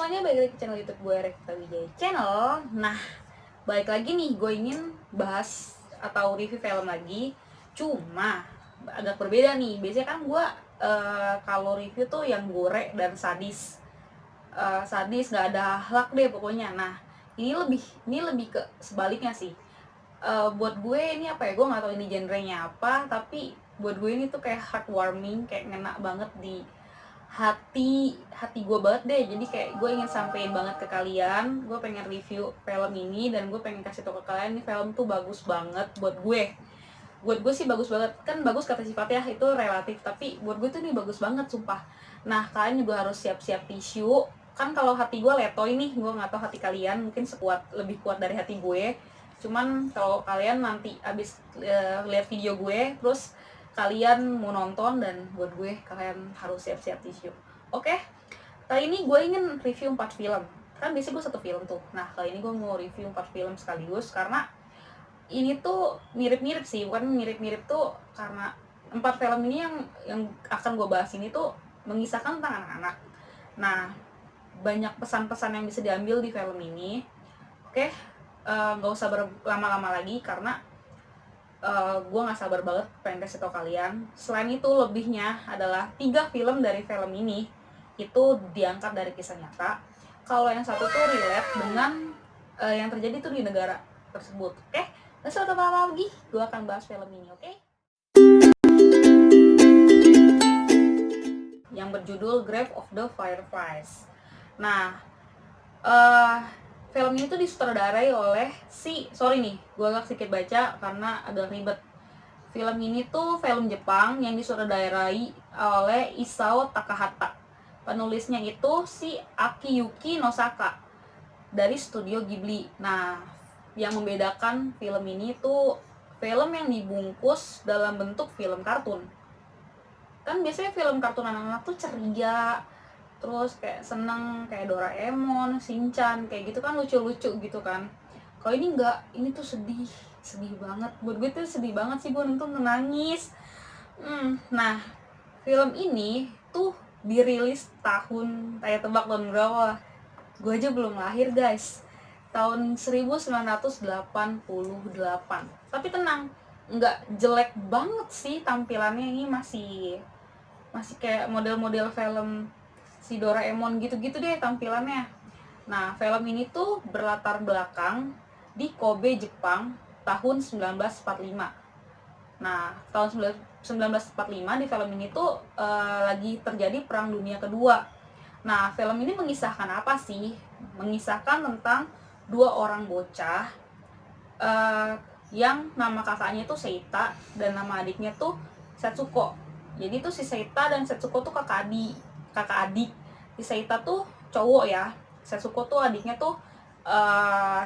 semuanya, balik lagi ke channel YouTube gue, Revita Wijaya Channel. Nah, balik lagi nih, gue ingin bahas atau review film lagi. Cuma agak berbeda nih. Biasanya kan gue kalau review tuh yang gore dan sadis, sadis nggak ada akhlak deh pokoknya. Nah, ini lebih ke sebaliknya sih. Buat gue ini apa ya? Gue nggak tahu ini genrenya apa, tapi buat gue ini tuh kayak heartwarming, kayak ngena banget di hati gue banget deh. Jadi kayak gue ingin sampein banget ke kalian, gue pengen review film ini dan gue pengen kasih tau ke kalian, ini film tuh bagus banget buat gue sih bagus banget. Kan bagus kata sifatnya itu relatif, tapi buat gue tuh ini bagus banget sumpah. Nah, kalian juga harus siap-siap tisu. Kan kalau hati gue letoy nih, gue nggak tahu hati kalian, mungkin lebih kuat dari hati gue. Cuman kalau kalian nanti abis lihat video gue terus kalian mau nonton, dan buat gue kalian harus siap-siap tisu. Oke, kali ini gue ingin review 4 film. Kan biasanya gue satu film tuh. Nah, kali ini gue mau review 4 film sekaligus karena ini tuh mirip-mirip sih. Bukan mirip-mirip tuh karena 4 film ini yang akan gue bahas ini tuh mengisahkan tentang anak-anak. Nah, banyak pesan-pesan yang bisa diambil di film ini. Oke, nggak usah berlama-lama lagi karena gue nggak sabar banget pengen kasih tau kalian. Selain itu, lebihnya adalah 3 film dari film ini itu diangkat dari kisah nyata. Kalau yang satu tuh relate dengan yang terjadi tuh di negara tersebut. Oke, nggak usah lama-lama lagi, gue akan bahas film ini. Oke, yang berjudul Grave of the Fireflies. Nah, film ini tuh disutradarai oleh sorry nih, gue agak sedikit baca karena agak ribet. Film ini tuh film Jepang yang disutradarai oleh Isao Takahata. Penulisnya itu si Akiyuki Nosaka dari Studio Ghibli. Nah, yang membedakan film ini tuh film yang dibungkus dalam bentuk film kartun. Kan biasanya film kartun anak-anak tuh ceria, terus kayak seneng, kayak Doraemon, Shinchan, kayak gitu kan lucu-lucu gitu kan. Kalau ini enggak, ini tuh sedih banget. Buat gue tuh sedih banget sih, gue nonton nangis. Nah, film ini tuh dirilis tahun, kayak tebak tahun berapa? Gue aja belum lahir guys. Tahun 1988. Tapi tenang, nggak jelek banget sih tampilannya. Ini masih kayak model-model film si Doraemon gitu-gitu deh tampilannya. Nah, film ini tuh berlatar belakang di Kobe, Jepang tahun 1945. Nah, tahun 1945 di film ini tuh lagi terjadi Perang Dunia Kedua. Nah, film ini mengisahkan apa sih? Mengisahkan tentang 2 orang bocah yang nama kakaknya tuh Seita dan nama adiknya tuh Setsuko. Jadi tuh si Seita dan Setsuko tuh kakak adik. Si Seita tuh cowok ya, Setsuko tuh adiknya tuh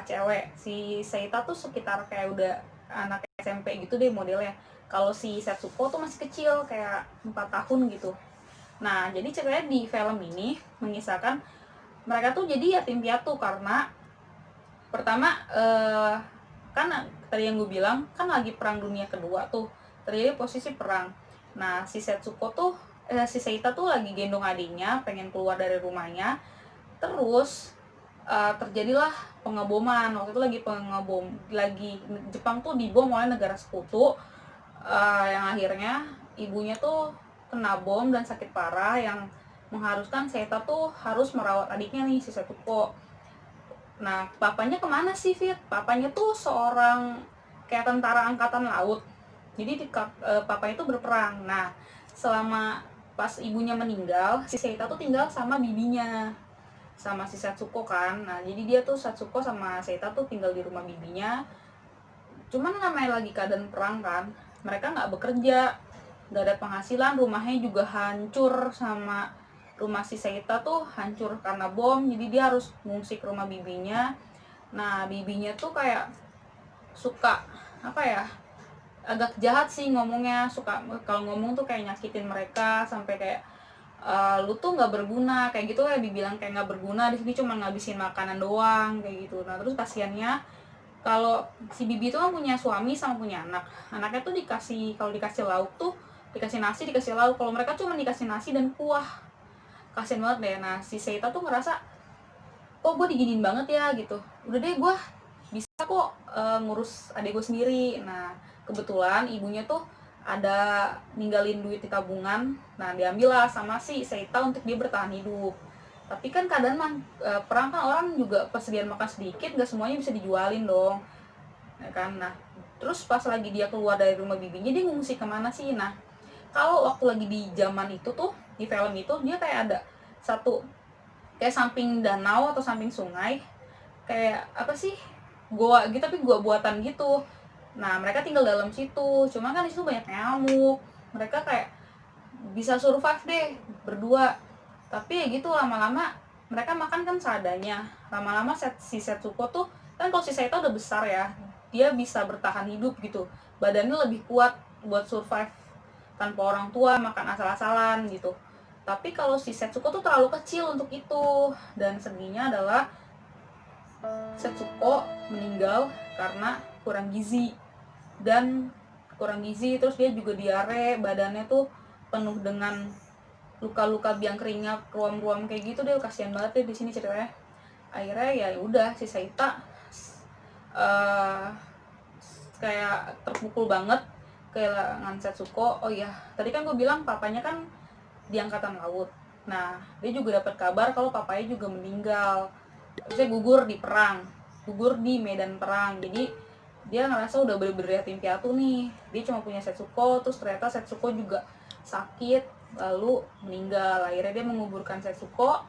cewek. Si Seita tuh sekitar kayak udah anak SMP gitu deh modelnya. Kalau si Setsuko tuh masih kecil, kayak 4 tahun gitu. Nah, jadi ceritanya di film ini mengisahkan mereka tuh jadi yatim piatu karena pertama kan tadi yang gue bilang kan lagi Perang Dunia Kedua tuh, terjadi posisi perang. Nah, si Setsuko tuh si Seita tuh lagi gendong adiknya pengen keluar dari rumahnya. Terus terjadilah pengeboman. Waktu itu lagi Jepang tuh dibom oleh negara sekutu, yang akhirnya ibunya tuh kena bom dan sakit parah, yang mengharuskan Seita tuh harus merawat adiknya nih, si Setsuko. Nah, papanya kemana sih, Fit? Papanya tuh seorang kayak tentara angkatan laut. Jadi papanya tuh berperang. Nah, selama pas ibunya meninggal, si Seita tuh tinggal sama bibinya, sama si Setsuko kan. Nah, jadi dia tuh Setsuko sama Seita tuh tinggal di rumah bibinya. Cuman namanya lagi keadaan perang kan, mereka nggak bekerja, nggak ada penghasilan, rumahnya juga hancur, sama rumah si Seita tuh hancur karena bom. Jadi dia harus ngungsi ke rumah bibinya. Nah, bibinya tuh kayak suka apa ya, agak jahat sih ngomongnya, suka kalau ngomong tuh kayak nyakitin mereka sampai kayak lu tuh nggak berguna, kayak gitu ya, dibilang kayak nggak berguna di sini, cuma ngabisin makanan doang kayak gitu. Nah, terus kasihannya kalau si bibi itu kan punya suami sama punya anaknya tuh kalau dikasih lauk tuh dikasih nasi, dikasih lauk. Kalau mereka cuma dikasih nasi dan kuah, kasian banget deh. Nah, si Seita tuh ngerasa kok gue diginin banget ya gitu. Udah deh, gue bisa kok ngurus adik gue sendiri. Nah kebetulan ibunya tuh ada ninggalin duit di tabungan, nah diambil lah sama si Seita untuk dia bertahan hidup. Tapi kan kadang perang kan orang juga persediaan makan sedikit, nggak semuanya bisa dijualin dong, ya kan. Nah terus pas lagi dia keluar dari rumah bibinya, dia ngungsi kemana sih? Nah kalau waktu lagi di zaman itu tuh, di film itu dia kayak ada satu kayak samping danau atau samping sungai, kayak apa sih, gua gitu tapi gua buatan gitu. Nah mereka tinggal dalam situ, cuma kan di situ banyak nyamuk, mereka kayak bisa survive deh berdua. Tapi ya gitu, lama-lama mereka makan kan seadanya. Lama-lama si Setsuko tuh kan, kalau si Saito udah besar ya, dia bisa bertahan hidup gitu, badannya lebih kuat buat survive tanpa orang tua, makan asal-asalan gitu. Tapi kalau si Setsuko tuh terlalu kecil untuk itu, dan sedihnya adalah Setsuko meninggal karena kurang gizi. Terus dia juga diare, badannya tuh penuh dengan luka-luka biang keringat, ruam-ruam kayak gitu deh. Kasihan banget deh di sini ceritanya. Akhirnya ya udah, si Saita uh, kayak terpukul banget kehilangan Setsuko. Oh iya, tadi kan gue bilang papanya kan di angkatan laut. Nah dia juga dapat kabar kalau papanya juga meninggal, maksudnya gugur di perang, gugur di medan perang. Jadi dia ngerasa udah bener-bener yatim piatu nih, dia cuma punya Setsuko. Terus ternyata Setsuko juga sakit lalu meninggal. Akhirnya dia menguburkan Setsuko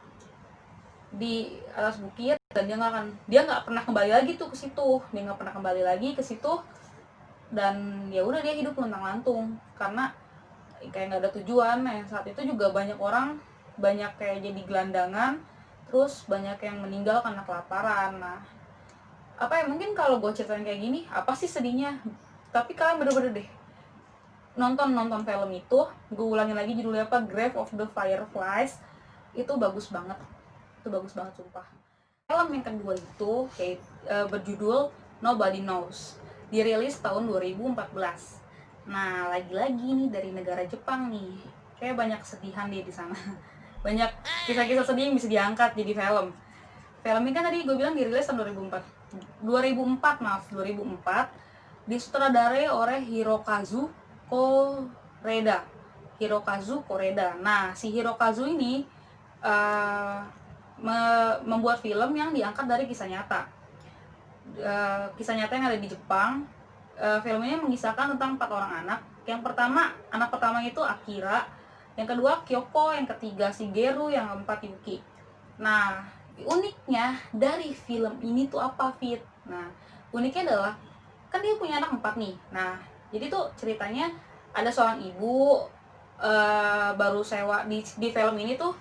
di atas bukit, dan dia nggak pernah kembali lagi tuh ke situ, dan ya udah dia hidup luntang-lantung karena kayak nggak ada tujuan. Nah saat itu juga banyak orang, banyak kayak jadi gelandangan, terus banyak yang meninggal karena kelaparan. Nah apa ya, mungkin kalau gue ceritain kayak gini apa sih sedihnya, tapi kalian bener-bener deh nonton film itu. Gue ulangin lagi judulnya apa, Grave of the Fireflies. Itu bagus banget, sumpah. Film yang kedua itu kayak berjudul Nobody Knows, dirilis tahun 2014. Nah lagi-lagi nih dari negara Jepang nih, kayak banyak kesedihan deh di sana. Banyak kisah-kisah sedih yang bisa diangkat jadi film. Film ini kan tadi gue bilang dirilis tahun 2004, disutradarai oleh Hirokazu Koreda. Nah si Hirokazu ini uh, membuat film yang diangkat dari kisah nyata. Kisah nyata yang ada di Jepang. Film ini mengisahkan tentang 4 orang anak. Anak pertama itu Akira, yang kedua Kyoko, yang ketiga Shigeru, yang keempat Yuki. Nah uniknya dari film ini tuh apa, Fit? Nah uniknya adalah kan dia punya anak 4 nih. Nah jadi tuh ceritanya ada seorang ibu baru sewa di film ini tuh.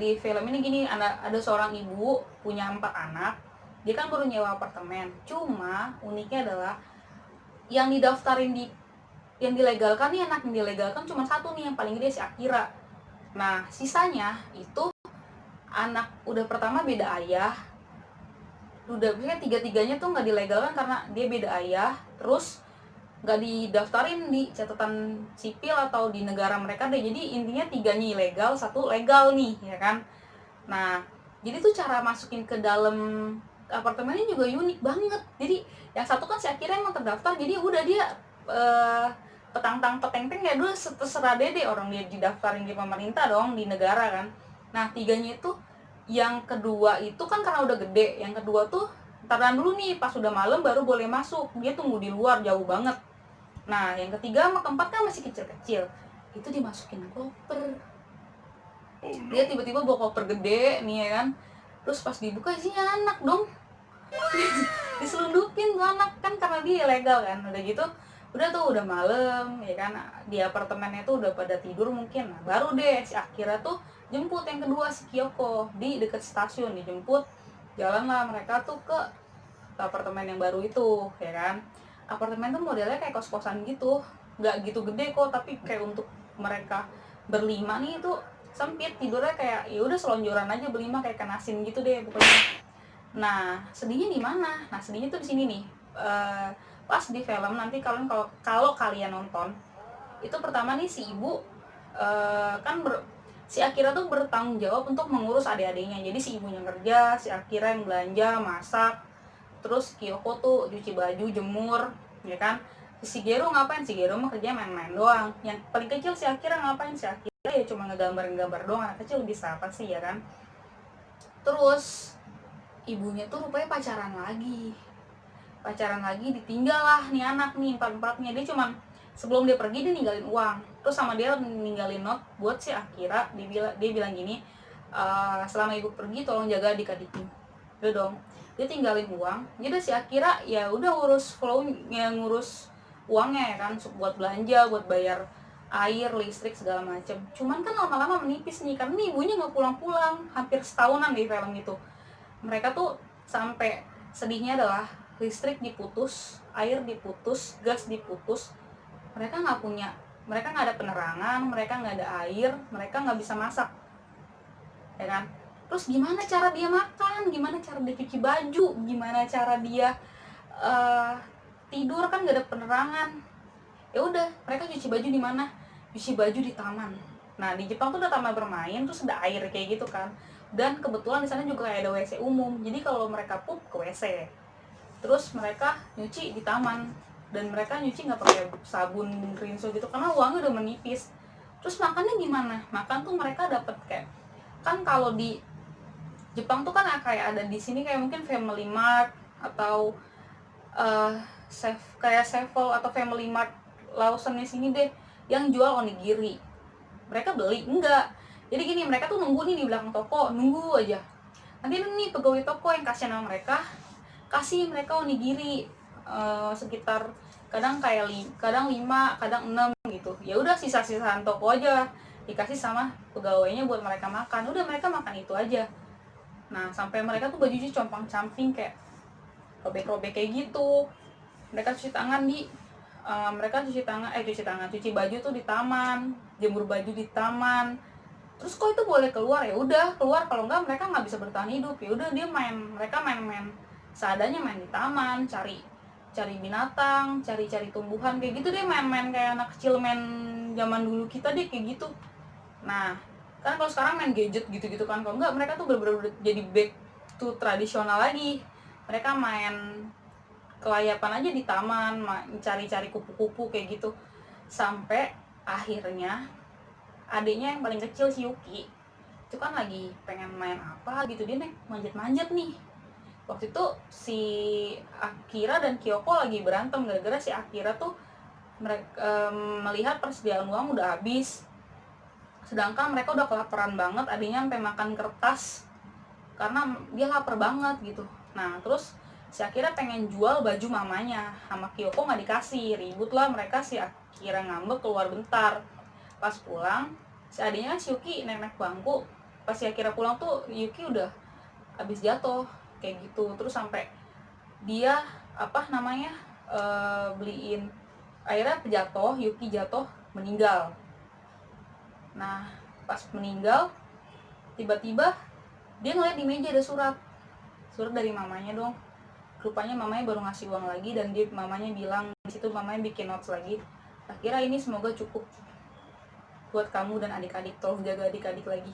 Di film ini gini, ada seorang ibu punya 4 anak. Dia kan baru nyewa apartemen. Cuma uniknya adalah yang dilegalkan nih, anak yang dilegalkan cuma satu nih, yang paling gede si Akira. Nah sisanya itu anak udah pertama beda ayah, udah biasanya tiga-tiganya tuh nggak dilegalkan karena dia beda ayah, terus nggak didaftarin di catatan sipil atau di negara mereka deh. Jadi intinya 3-nya ilegal, 1 legal nih, ya kan. Nah jadi tuh cara masukin ke dalam apartemennya juga unik banget. Jadi yang satu kan si Akira emang terdaftar, jadi udah dia petang-teng ya, dulu terserah deh orang dia didaftarin di pemerintah dong, di negara kan. Nah 3-nya itu, yang kedua itu kan karena udah gede, yang kedua tuh taruhan dulu nih, pas udah malam baru boleh masuk, dia tunggu di luar jauh banget. Nah yang ketiga sama keempat kan masih kecil-kecil, itu dimasukin koper. Dia tiba-tiba bawa koper gede nih, ya kan. Terus pas dibuka isinya anak dong. Diselundupin tuh anak kan, karena dia ilegal kan. Udah gitu udah malam, ya kan, di apartemennya tuh udah pada tidur mungkin. Nah, baru deh si Akira tuh jemput yang kedua, si Kyoko, di deket stasiun. Dijemput, jalanlah mereka tuh ke apartemen yang baru itu, ya kan. Apartemen tuh modelnya kayak kos-kosan gitu, nggak gitu gede kok, tapi kayak untuk mereka berlima nih itu sempit, tidurnya kayak ya udah selonjoran aja berlima, kayak ikan asin gitu deh pokoknya. Nah sedihnya di mana? Nah sedihnya tuh di sini nih. Pas di film nanti kalau kalian nonton itu, pertama nih si ibu kan si Akira tuh bertanggung jawab untuk mengurus adik-adiknya. Jadi si ibunya kerja, si Akira yang belanja, masak, terus Kyoko tuh cuci baju, jemur, ya kan. Si Shigeru ngapain? Si Shigeru mah kerja main-main doang. Yang paling kecil si Akira ngapain? Si Akira ya cuma ngegambar-gambar doang. Anak kecil bisa apa sih, ya kan. Terus ibunya tuh rupanya pacaran lagi, ditinggal lah nih anak nih, empat-empatnya. Dia cuman sebelum dia pergi dia ninggalin uang, terus sama dia ninggalin note buat si Akira. Dia bilang gini, selama ibu pergi tolong jaga adik-adikmu. Udah dong, dia tinggalin uang. Jadi si Akira ya udah ngurus flow, ya ngurus uangnya ya kan, buat belanja, buat bayar air, listrik, segala macem. Cuman kan lama-lama menipis nih, karena ibunya nggak pulang-pulang hampir setahunan di film itu. Mereka tuh sampai sedihnya adalah listrik diputus, air diputus, gas diputus. Mereka nggak ada penerangan, mereka nggak ada air, mereka nggak bisa masak, ya kan. Terus gimana cara dia makan, gimana cara dia cuci baju, gimana cara dia tidur, kan nggak ada penerangan. Ya udah, mereka cuci baju di mana? Cuci baju di taman. Nah, di Jepang tuh ada taman bermain, terus ada air kayak gitu kan. Dan kebetulan di sana juga ada WC umum. Jadi kalau mereka pup ke WC. Terus mereka nyuci di taman, dan mereka nyuci nggak pakai sabun rinso gitu karena uangnya udah menipis. Terus makannya gimana? Makan tuh mereka dapat kayak, kan kalau di Jepang tuh kan kayak ada di sini kayak mungkin Family Mart atau kayak Sevel atau Family Mart Lawson di sini deh yang jual onigiri. Mereka beli enggak. Jadi gini, mereka tuh nunggu nih di belakang toko, nunggu aja. Nanti nih pegawai toko yang kasih nama mereka, kasih mereka onigiri sekitar kadang 5, kadang 6 gitu. Ya udah, sisa-sisaan toko aja dikasih sama pegawainya buat mereka makan. Udah, mereka makan itu aja. Nah, sampai mereka tuh bajunya compang-camping kayak robek-robek kayak gitu. Mereka cuci tangan cuci baju tuh di taman, jemur baju di taman. Terus kok itu boleh keluar? Ya udah keluar, kalau enggak mereka nggak bisa bertahan hidup. Ya udah, mereka main-main seadanya, main di taman, cari binatang, cari tumbuhan kayak gitu deh, main-main kayak anak kecil main zaman dulu kita deh kayak gitu. Nah, kan kalau sekarang main gadget gitu-gitu kan, kalau enggak mereka tuh bener-bener jadi back to tradisional lagi. Mereka main kelayapan aja di taman, cari kupu-kupu kayak gitu. Sampai akhirnya adiknya yang paling kecil, si Yuki, itu kan lagi pengen main apa gitu, dia nih manjat-manjat nih. Waktu itu si Akira dan Kyoko lagi berantem gara-gara si Akira tuh melihat persediaan uang udah habis, sedangkan mereka udah kelaparan banget. Adiknya sampai makan kertas karena dia lapar banget gitu. Nah, terus si Akira pengen jual baju mamanya, sama Kyoko nggak dikasih, ribut lah mereka. Si Akira ngambek keluar bentar. Pas pulang, si adiknya kan si Yuki naik bangku. Pas si Akira pulang tuh Yuki udah habis jatuh kayak gitu. Terus sampai dia beliin, akhirnya Yuki jatuh, meninggal. Nah, pas meninggal tiba-tiba dia ngeliat di meja ada surat dari mamanya dong. Rupanya mamanya baru ngasih uang lagi, dan mamanya bilang di situ, mamanya bikin notes lagi, Akira ini semoga cukup buat kamu dan adik-adik, tolong jaga adik-adik lagi.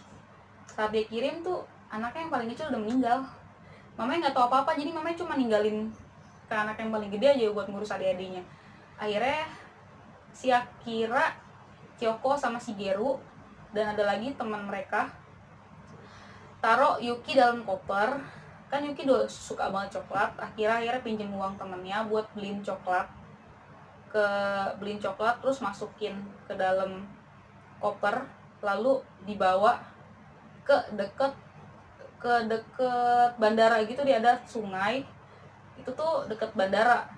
Saat dia kirim tuh anaknya yang paling kecil udah meninggal. Mamanya nggak tahu apa-apa, jadi mamanya cuma ninggalin ke anak yang paling gede aja buat ngurus adik-adiknya. Akhirnya si Akira, Kyoko sama Shigeru dan ada lagi teman mereka taruh Yuki dalam koper. Kan Yuki udah suka banget coklat. Akhirnya pinjem uang temennya buat beliin coklat, terus masukin ke dalam koper, lalu dibawa ke deket bandara gitu. Dia ada sungai itu tuh deket bandara.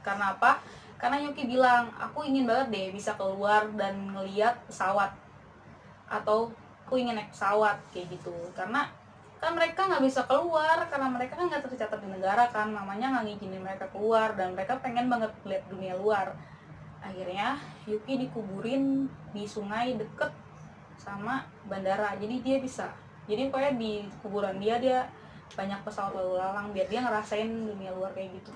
Karena apa? Karena Yuki bilang, aku ingin banget deh bisa keluar dan ngeliat pesawat, atau aku ingin naik pesawat kayak gitu. Karena kan mereka nggak bisa keluar, karena mereka kan nggak tercatat di negara kan, mamanya nggak ngizinin mereka keluar, dan mereka pengen banget lihat dunia luar. Akhirnya Yuki dikuburin di sungai deket sama bandara. Jadi pokoknya di kuburan dia banyak pesawat lalu lalang, biar dia ngerasain dunia luar kayak gitu.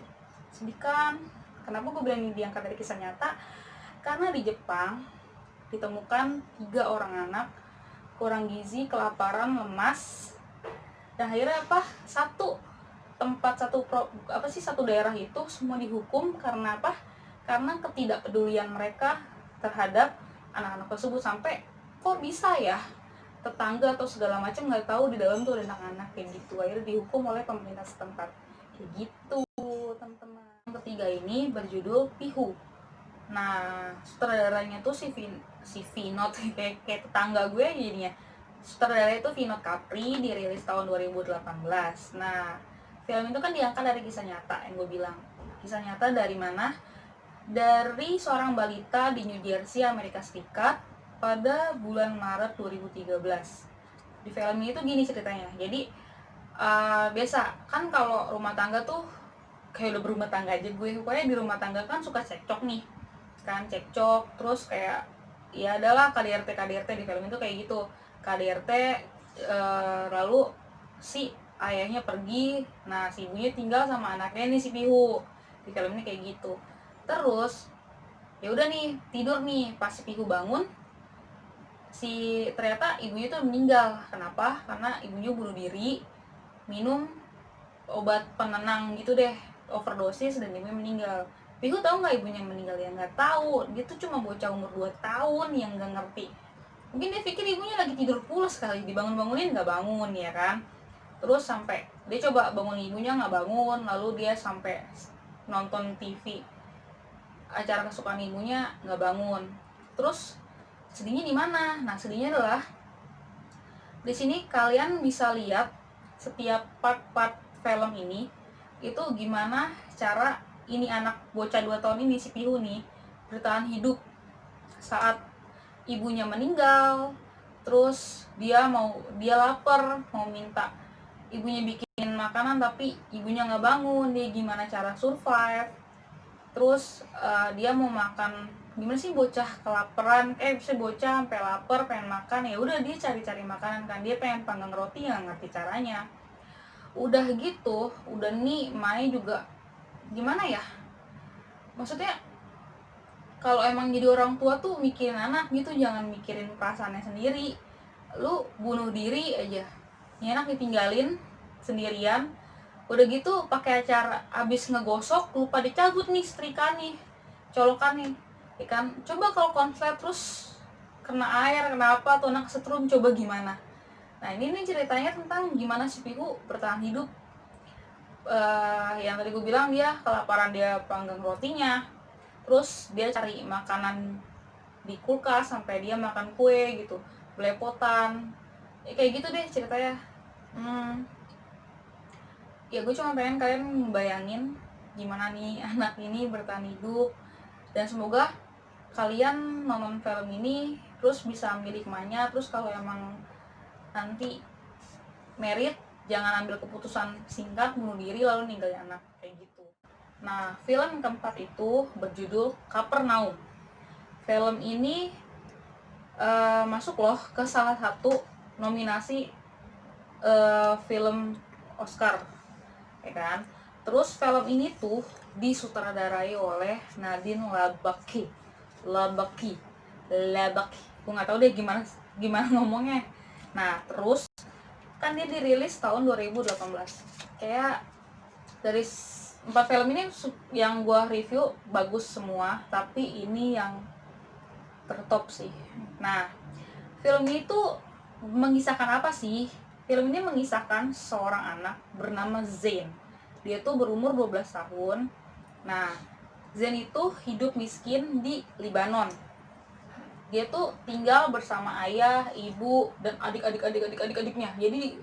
Sedih kan? Kenapa gue bilang ini diangkat dari kisah nyata? Karena di Jepang ditemukan 3 orang anak kurang gizi, kelaparan, lemas, dan akhirnya satu daerah itu semua dihukum karena karena ketidakpedulian mereka terhadap anak-anak tersebut. Sampai kok bisa ya tetangga atau segala macam nggak tahu di dalam tuh ada anak-anak kayak gitu, akhirnya dihukum oleh pemerintah setempat kayak gitu, teman-teman. Yang ketiga ini berjudul Pihu. Nah, sutradaranya tuh si Vinod kayak tetangga gue jadinya. Sutradaranya itu Vinod Capri, dirilis tahun 2018. Nah, film itu kan diangkat dari kisah nyata yang gue bilang. Kisah nyata dari mana? Dari seorang balita di New Jersey, Amerika Serikat pada bulan Maret 2013. Di film ini tuh gini ceritanya. Jadi biasa kan kalau rumah tangga tuh kayak udah berumah tangga aja gue, pokoknya di rumah tangga kan suka cekcok nih kan, cekcok terus kayak ya adalah KDRT di film itu kayak gitu. KDRT lalu si ayahnya pergi, nah si ibunya tinggal sama anaknya nih si Pihu. Di film ini kayak gitu. Terus ya udah nih tidur nih, pas si Pihu bangun ternyata ibunya tuh meninggal. Kenapa? Karena ibunya bunuh diri minum obat penenang gitu deh, overdosis, dan ibunya meninggal. Pihu tahu nggak ibunya meninggal? Ya nggak tahu, dia tuh cuma bocah umur 2 tahun yang nggak ngerti. Mungkin dia pikir ibunya lagi tidur pulas kali, dibangun-bangunin nggak bangun ya kan. Terus sampai dia coba bangun ibunya nggak bangun, lalu dia sampai nonton TV acara kesukaan ibunya nggak bangun. Terus sedihnya di mana? Nah, sedihnya adalah di sini kalian bisa lihat setiap part-part film ini itu gimana cara ini anak bocah 2 tahun ini si Pihu nih bertahan hidup saat ibunya meninggal. Terus dia lapar, mau minta ibunya bikin makanan tapi ibunya nggak bangun, dia gimana cara survive. Terus dia mau makan, gimana sih bocah kelaparan, bisa bocah sampai lapar pengen makan, ya udah dia cari-cari makanan kan, dia pengen panggang roti nggak ngerti caranya. Udah gitu, udah nih Mai juga gimana ya, maksudnya kalau emang jadi orang tua tuh mikirin anak gitu, jangan mikirin perasaannya sendiri. Lu bunuh diri aja, ini anak ditinggalin sendirian. Udah gitu pakai acara abis ngegosok lupa dicabut nih setrika nih, colokan nih ikan. Coba kalau konslet terus kena air, kenapa tuh anak setrum, coba gimana. Nah ini nih ceritanya tentang gimana si Pihu bertahan hidup. Yang tadi gue bilang, dia kelaparan, dia panggang rotinya, terus dia cari makanan di kulkas sampai dia makan kue gitu, belepotan ya, kayak gitu deh ceritanya. Ya gue cuma pengen kalian bayangin gimana nih anak ini bertahan hidup. Dan semoga kalian nonton film ini terus bisa ambil hikmahnya. Terus kalau emang nanti merit, jangan ambil keputusan singkat bunuh diri lalu ninggalin anak kayak gitu. Nah, film yang keempat itu berjudul Kapernaum. Film ini masuk loh ke salah satu nominasi film Oscar, ya kan. Terus film ini tuh disutradarai oleh Nadine Labaki. Gue nggak tahu deh gimana ngomongnya. Nah, terus kan dia dirilis tahun 2018. Kayak dari 4 film ini yang gue review bagus semua, tapi ini yang tertop sih. Nah, film ini tuh mengisahkan apa sih? Film ini mengisahkan seorang anak bernama Zain. Dia tuh berumur 12 tahun. Nah, Zain itu hidup miskin di Lebanon. Dia tuh tinggal bersama ayah, ibu, dan adik-adiknya. Jadi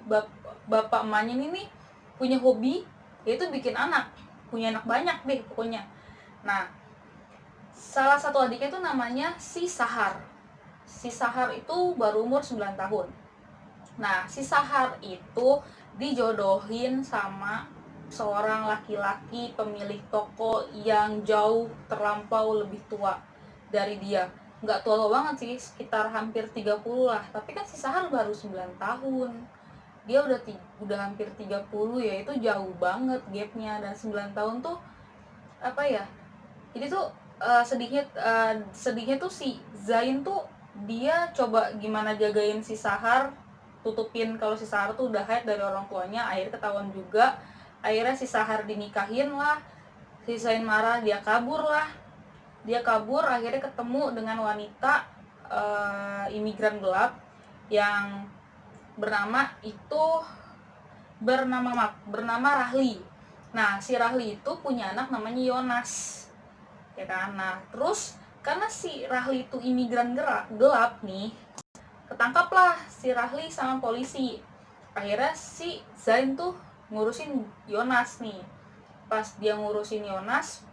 bapak emaknya ini punya hobi, yaitu bikin anak. Punya anak banyak deh pokoknya. Nah, salah satu adiknya tuh namanya si Sahar. Si Sahar itu baru umur 9 tahun. Nah, si Sahar itu dijodohin sama seorang laki-laki pemilik toko yang jauh terlampau lebih tua dari dia. Nggak tua banget sih, sekitar hampir 30 lah. Tapi kan si Sahar baru 9 tahun. Dia udah hampir 30, ya itu jauh banget gapnya. Dan 9 tahun tuh apa ya? Jadi tuh sedihnya tuh si Zain tuh dia coba gimana jagain si Sahar, tutupin kalau si Sahar tuh udah haid dari orang tuanya. Akhirnya ketahuan juga, akhirnya si Sahar dinikahin lah, si Zain marah, dia kabur lah. Dia kabur, akhirnya ketemu dengan wanita imigran gelap yang bernama Rahli. Nah, si Rahli itu punya anak namanya Yonas, ya kan. Nah, terus karena si Rahli itu imigran gelap nih, ketangkaplah si Rahli sama polisi. Akhirnya si Zain tuh ngurusin Yonas nih. Pas dia ngurusin Yonas,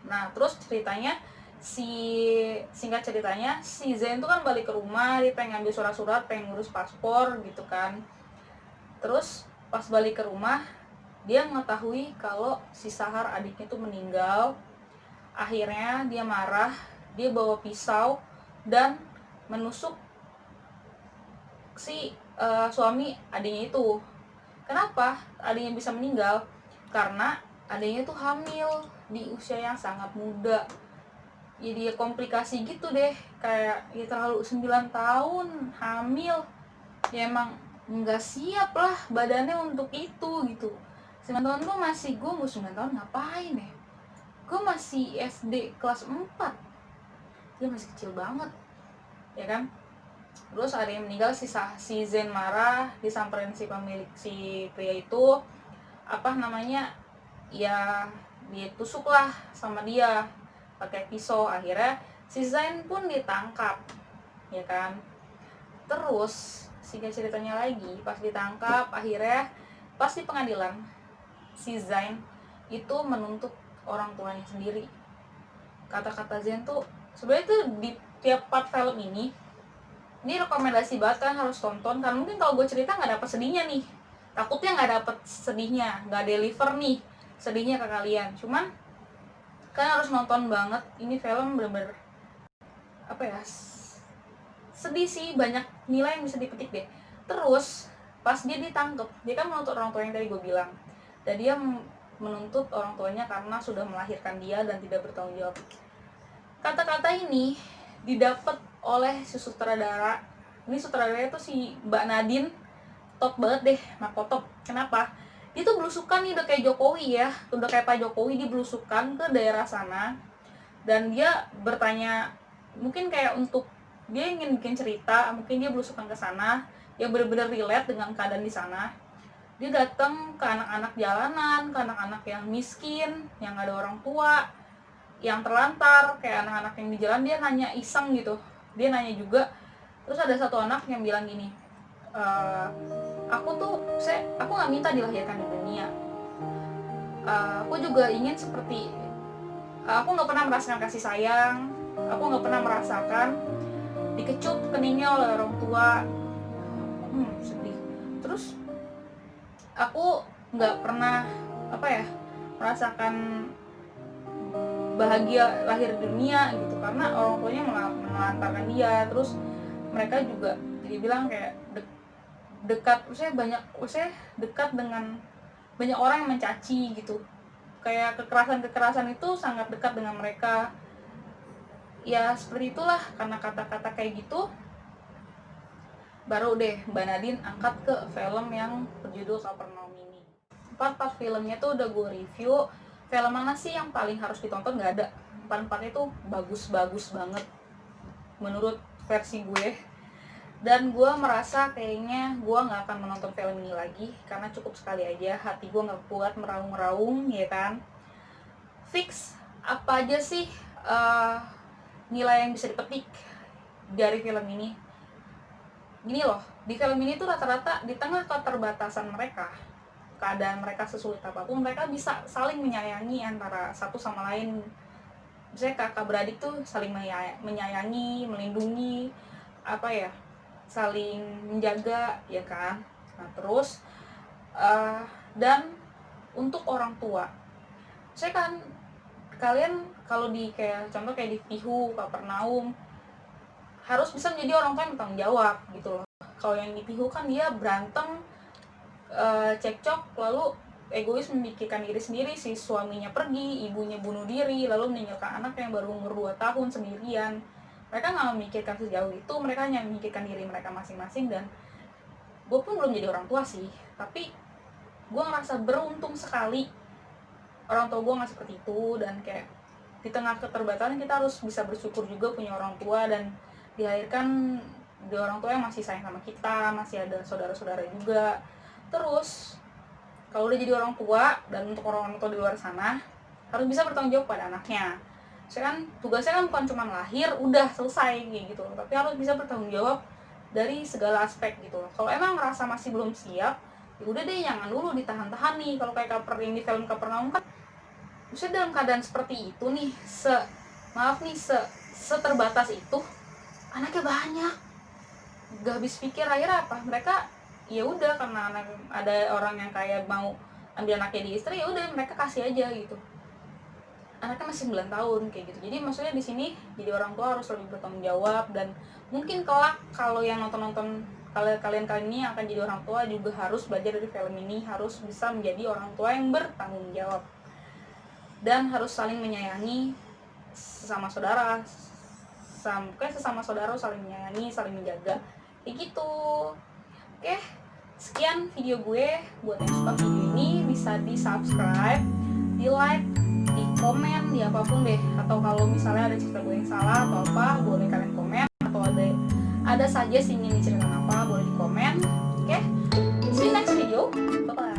nah terus ceritanya, singkat ceritanya, si Zain tuh kan balik ke rumah, dia pengen ngambil surat-surat, pengen ngurus paspor gitu kan. Terus pas balik ke rumah, dia mengetahui kalau si Sahar adiknya tuh meninggal. Akhirnya dia marah, dia bawa pisau dan menusuk si suami adiknya itu. Kenapa adiknya bisa meninggal? Karena adiknya tuh hamil di usia yang sangat muda. Jadi komplikasi gitu deh, kayak ya terlalu 9 tahun hamil. Ya emang nggak siap lah badannya untuk itu gitu. 9 tahun tuh masih, gue mau 9 tahun ngapain ya? Gue masih SD kelas 4. Dia masih kecil banget, ya kan? Terus ada yang meninggal, si Zain marah, disamperin si pemilik, si pria itu, ya ditusuk lah sama dia pakai pisau. Akhirnya si Zain pun ditangkap, ya kan. Terus singkat ceritanya lagi, pas ditangkap, akhirnya pas di pengadilan, si Zain itu menuntut orang tuanya sendiri. Kata-kata Zain tuh sebenarnya tuh di tiap part film ini rekomendasi banget, kan harus tonton. Karena mungkin kalau gue cerita nggak dapet sedihnya nih, takutnya nggak dapet sedihnya, nggak deliver nih sedihnya ke kalian. Cuman kalian harus nonton banget, ini film bener-bener sedih sih, banyak nilai yang bisa dipetik deh. Terus pas dia ditangkep, dia kan menuntut orang tua yang tadi gue bilang, dan dia menuntut orang tuanya karena sudah melahirkan dia dan tidak bertanggung jawab. Kata-kata ini didapat oleh si sutradara. Ini sutradaranya tuh si Mbak Nadine, top banget deh, Marco top. Kenapa? Dia tuh belusukan nih, udah kayak Jokowi ya, udah kayak Pak Jokowi, dia belusukan ke daerah sana. Dan dia bertanya, mungkin kayak untuk dia ingin bikin cerita, mungkin dia belusukan ke sana yang benar-benar relate dengan keadaan di sana. Dia datang ke anak-anak jalanan, ke anak-anak yang miskin, yang gak ada orang tua, yang terlantar, kayak anak-anak yang di jalan. Dia nanya iseng gitu, dia nanya juga. Terus ada satu anak yang bilang gini, aku nggak minta dilahirkan di dunia, aku juga ingin seperti, aku nggak pernah merasakan kasih sayang, aku nggak pernah merasakan dikecup keningnya oleh orang tua. Sedih. Terus aku nggak pernah merasakan bahagia lahir di dunia gitu, karena orang tuanya melantarkan dia. Terus mereka juga jadi bilang kayak dekat dengan banyak orang yang mencaci gitu, kayak kekerasan itu sangat dekat dengan mereka. Ya seperti itulah, karena kata-kata kayak gitu baru deh Mbak Nadine angkat ke film yang berjudul Kapernaum ini. 4 filmnya tuh udah gue review. Film mana sih yang paling harus ditonton? Gak ada. 4-4 itu bagus-bagus banget menurut versi gue. Dan gue merasa kayaknya gue gak akan menonton film ini lagi, karena cukup sekali aja, hati gue gak kuat meraung-raung, ya kan. Fix apa aja sih nilai yang bisa dipetik dari film ini? Gini loh, di film ini tuh rata-rata di tengah keterbatasan mereka, keadaan mereka sesulit apapun, mereka bisa saling menyayangi antara satu sama lain. Misalnya kakak beradik tuh saling menyayangi, melindungi, saling menjaga, ya kan. Nah terus dan untuk orang tua, saya kan kalian kalau di contoh kayak di Pihu, Kapernaum, harus bisa menjadi orang tua yang bertanggung jawab gitu loh. Kalau yang di Pihu kan dia berantem, cekcok, lalu egois memikirkan diri sendiri, si suaminya pergi, ibunya bunuh diri, lalu meninggalkan anak yang baru umur 2 tahun sendirian. Mereka nggak memikirkan sejauh itu, mereka hanya memikirkan diri mereka masing-masing. Dan gue pun belum jadi orang tua sih, tapi gue ngerasa beruntung sekali orang tua gue nggak seperti itu. Dan kayak di tengah keterbatasan kita harus bisa bersyukur juga punya orang tua dan dilahirkan di orang tua yang masih sayang sama kita, masih ada saudara-saudara juga. Terus kalau udah jadi orang tua, dan untuk orang tua di luar sana harus bisa bertanggung jawab pada anaknya. Saya kan tugasnya kan bukan cuma lahir udah selesai kayak gitu, tapi harus bisa bertanggung jawab dari segala aspek gitu. Kalau emang ngerasa masih belum siap, ya udah deh, jangan dulu ditahan-tahan nih. Kalau kayak yang di film Kapernaum kan, maksudnya dalam keadaan seperti itu nih, seterbatas itu, anaknya banyak, gak habis pikir. Akhirnya apa, mereka ya udah, karena ada orang yang kayak mau ambil anaknya di istri, ya udah mereka kasih aja gitu. Anaknya masih 9 tahun kayak gitu. Jadi maksudnya di sini jadi orang tua harus lebih bertanggung jawab. Dan mungkin kelak kalau yang nonton kalian kali ini akan jadi orang tua juga harus belajar dari film ini, harus bisa menjadi orang tua yang bertanggung jawab dan harus saling menyayangi sesama saudara. Sesama saudara saling menyayangi, saling menjaga kayak gitu. Oke, sekian video gue. Buat yang suka video ini bisa di subscribe, di like, di komen, di apapun deh. Atau kalau misalnya ada cerita gue yang salah atau apa, boleh kalian komen. Atau ada saja sih ingin diceritakan apa, boleh di komen. Oke, see you next video, bye bye.